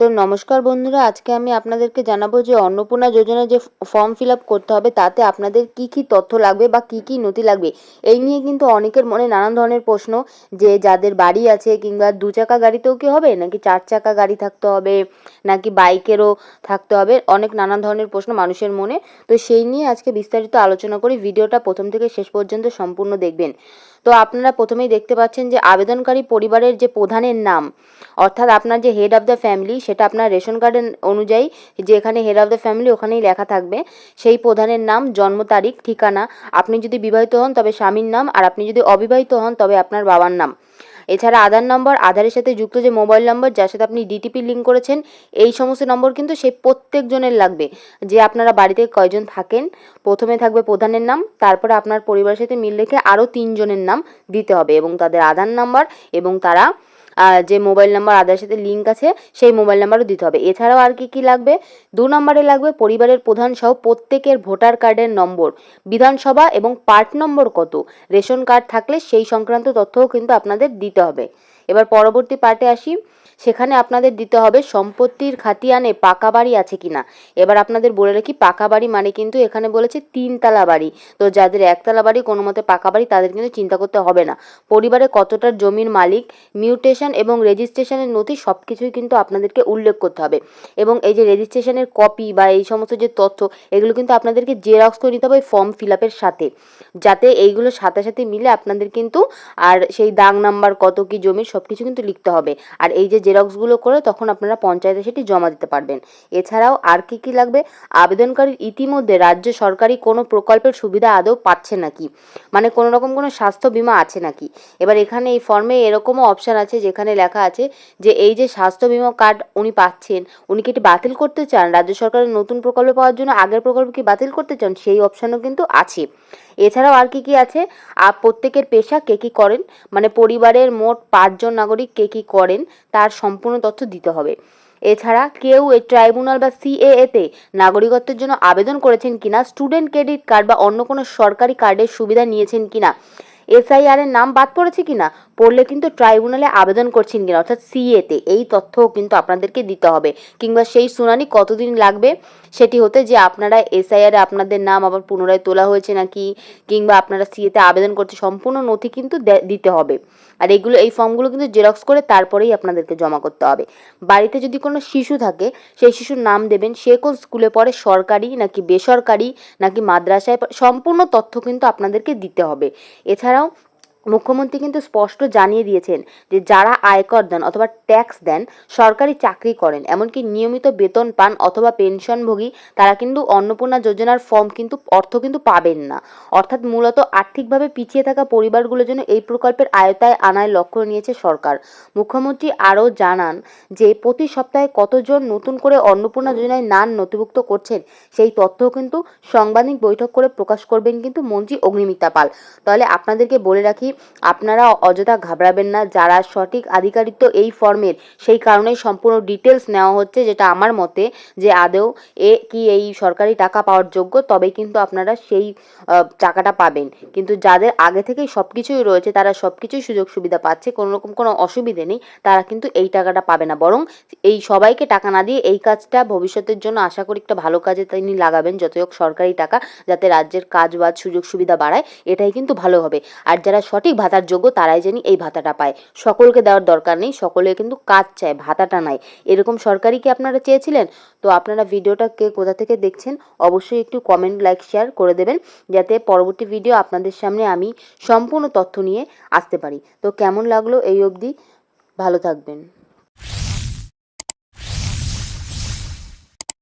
তো নমস্কার বন্ধুরা, আজকে আমি আপনাদেরকে জানাবো যে অন্নপূর্ণা যোজনা যে ফর্ম ফিল আপ করতে হবে তাতে আপনাদের কি কি তথ্য লাগবে বা কি কি নথি লাগবে। এই নিয়ে কিন্তু অনেকের মনে নানান ধরনের প্রশ্ন, যে যাদের বাড়ি আছে কিংবা 2 চাকা গাড়িতেও কি হবে, নাকি 4 চাকা গাড়ি থাকতে হবে, নাকি বাইকেরও থাকতে হবে, অনেক নানান ধরনের প্রশ্ন মানুষের মনে। তো সেই নিয়ে আজকে বিস্তারিত আলোচনা করি। ভিডিওটা প্রথম থেকে শেষ পর্যন্ত সম্পূর্ণ দেখবেন। তো আপনারা প্রথমেই দেখতে পাচ্ছেন যে আবেদনকারী পরিবারের যে প্রধানের নাম, অর্থাৎ আপনার যে হেড অফ দ্য ফ্যামিলি, সেটা আপনার রেশন কার্ডের অনুযায়ী যে এখানে হেড অফ দ্য ফ্যামিলি ওখানেই লেখা থাকবে। সেই প্রধানের নাম, জন্ম তারিখ, ঠিকানা, আপনি যদি বিবাহিত হন তবে স্বামীর নাম, আর আপনি যদি অবিবাহিত হন তবে আপনার বাবার নাম। এছাড়া আধার নম্বর, আধারের সাথে যুক্ত যে মোবাইল নম্বর যার সাথে আপনি ডিটিপি লিঙ্ক করেছেন, এই সমস্ত নম্বর কিন্তু সেই প্রত্যেকজনের লাগবে। যে আপনারা বাড়িতে কয়জন থাকেন, প্রথমে থাকবে প্রধানের নাম, তারপরে আপনার পরিবারের সাথে মিল রেখে আরও 3 জনের নাম দিতে হবে এবং তাদের আধার নাম্বার এবং তারা যে মোবাইল নাম্বার আধারের সাথে লিঙ্ক আছে সেই মোবাইল নাম্বারও দিতে হবে। এছাড়াও আর কি কি লাগবে, 2 নম্বরে লাগবে পরিবারের প্রধান সহ প্রত্যেকের ভোটার কার্ডের নম্বর, বিধানসভা এবং পার্ট নম্বর কত, রেশন কার্ড থাকলে সেই সংক্রান্ত তথ্যও কিন্তু আপনাদের দিতে হবে। এবার পরবর্তী পার্টে আসি, সেখানে আপনাদের দিতে হবে সম্পত্তির খাতিয়ানে পাকা বাড়ি আছে কিনা। এবার আপনাদের বলে রাখি, পাকা বাড়ি মানে কিন্তু এখানে বলেছে 3 তালা বাড়ি। তো যাদের 1 তালা বাড়ি, কোনো মতে পাকা বাড়ি, তাদের কিন্তু চিন্তা করতে হবে না। পরিবারে কতটা জমির মালিক, মিউটেশন এবং রেজিস্ট্রেশনের নথি সব কিছুই কিন্তু আপনাদেরকে উল্লেখ করতে হবে। এবং এই যে রেজিস্ট্রেশনের কপি বা এই সমস্ত যে তথ্য, এগুলো কিন্তু আপনাদেরকে জেরক্স করে নিতে হবে ফর্ম ফিল আপের সাথে, যাতে এইগুলোর সাথে সাথে মিলে আপনাদের কিন্তু আর সেই দাগ নাম্বার কত কি জমির সব কিছু কিন্তু লিখতে হবে। আর এই যে জেরক্সগুলো করে তখন আপনারা পঞ্চায়েতে সেটি জমা দিতে পারবেন। এছাড়াও আর কি কি লাগবে, আবেদনকারী ইতিমধ্যে রাজ্য সরকারি কোনো প্রকল্পের সুবিধা আদৌ পাচ্ছে নাকি, মানে কোনো রকম কোনো স্বাস্থ্য বীমা আছে নাকি। এবার এখানে এই ফর্মে এরকমও অপশান আছে যেখানে লেখা আছে যে এই যে স্বাস্থ্য বীমা কার্ড উনি পাচ্ছেন, উনি কি এটি বাতিল করতে চান, রাজ্য সরকারের নতুন প্রকল্প পাওয়ার জন্য আগের প্রকল্প কি বাতিল করতে চান, সেই অপশানও কিন্তু আছে। এছাড়াও আর কি কি আছে, প্রত্যেকের পেশা কে কী করেন, মানে পরিবারের মোট 5 জন নাগরিক কে কী করেন তার সম্পূর্ণ তথ্য দিতে হবে। এছাড়া কেউ এই ট্রাইব্যুনাল বা সিএএতে নাগরিকত্বের জন্য আবেদন করেছেন কিনা, স্টুডেন্ট ক্রেডিট কার্ড বা অন্য কোনো সরকারি কার্ডের সুবিধা নিয়েছেন কিনা, এসআইআর এর নাম বাদ পড়েছে কিনা, পড়লে কিন্তু ট্রাইব্যুনালে আবেদন করছেন কিনা অর্থাৎ সিএতে, এই তথ্যও কিন্তু আপনাদেরকে দিতে হবে। কিংবা সেই শুনানি কতদিন লাগবে সেটি হতে, যে আপনারা এসআইআর এ আপনাদের নাম আবার পুনরায় তোলা হয়েছে নাকি, কিংবা আপনারা সিএতে আবেদন করতে, সম্পূর্ণ নথি কিন্তু দিতে হবে। আর এগুলো, এই ফর্মগুলো কিন্তু জেরক্স করে তারপরেই আপনাদেরকে জমা করতে হবে। বাড়িতে যদি কোনো শিশু থাকে, সেই শিশুর নাম দেবেন, সে কোন স্কুলে পড়ে, সরকারি নাকি বেসরকারি নাকি মাদ্রাসায় সম্পূর্ণ তথ্য কিন্তু আপনাদেরকে দিতে হবে। এছাড়াও মুখ্যমন্ত্রী কিন্তু স্পষ্ট জানিয়ে দিয়েছেন যে যারা আয়কর দেন অথবা ট্যাক্স দেন, সরকারি চাকরি করেন, এমনকি নিয়মিত বেতন পান অথবা পেনশনভোগী, তারা কিন্তু অন্নপূর্ণা যোজনার ফর্ম কিন্তু অর্থ কিন্তু পাবেন না। অর্থাৎ মূলত আর্থিকভাবে পিছিয়ে থাকা পরিবারগুলোর জন্য এই প্রকল্পের আয়তায় আনায় লক্ষ্য নিয়েছে সরকার। মুখ্যমন্ত্রী আরও জানান যে প্রতি সপ্তাহে কতজন নতুন করে অন্নপূর্ণা যোজনায় নাম নথিভুক্ত করছেন, সেই তথ্য কিন্তু সাংবাদিক বৈঠক করে প্রকাশ করবেন কিন্তু মন্ত্রী অগ্নিমিত্রা পাল। তাহলে আপনাদেরকে বলে রাখি, আপনারা অযথা ঘাবড়াবেন না, যারা সঠিক আধিকারিক এই ফর্মের, সেই কারণেই সম্পূর্ণ ডিটেলস নেওয়া হচ্ছে, যেটা আমার মতে যে আদৌ কি এই সরকারি টাকা পাওয়ার যোগ্য, তবেই কিন্তু আপনারা সেই টাকাটা পাবেন। কিন্তু যাদের আগে থেকেই সব কিছুই রয়েছে, তারা সব কিছুই সুযোগ সুবিধা পাচ্ছে, কোনো রকম কোনো অসুবিধে নেই, তারা কিন্তু এই টাকাটা পাবে না। বরং এই সবাইকে টাকা না দিয়ে এই কাজটা ভবিষ্যতের জন্য আশা করি একটা ভালো কাজে তিনি লাগাবেন, যতই হোক সরকারি টাকা, যাতে রাজ্যের কাজ বাজ সুযোগ সুবিধা বাড়ায়, এটাই কিন্তু ভালো হবে। আর যারা সঠিক ভাতার যোগ্য তারাই জানি এই ভাতাটা পায়, সকলকে দেওয়ার দরকার নেই, সকলে কিন্তু কাজ চায়, ভাতাটা নাই। এরকম সরকারি কি আপনারা চেয়েছিলেন? তো আপনারা ভিডিওটা কে কোথা থেকে দেখছেন অবশ্যই একটু কমেন্ট, লাইক, শেয়ার করে দেবেন, যাতে পরবর্তী ভিডিও আপনাদের সামনে আমি সম্পূর্ণ তথ্য নিয়ে আসতে পারি। তো কেমন লাগলো এই অবধি, ভালো থাকবেন।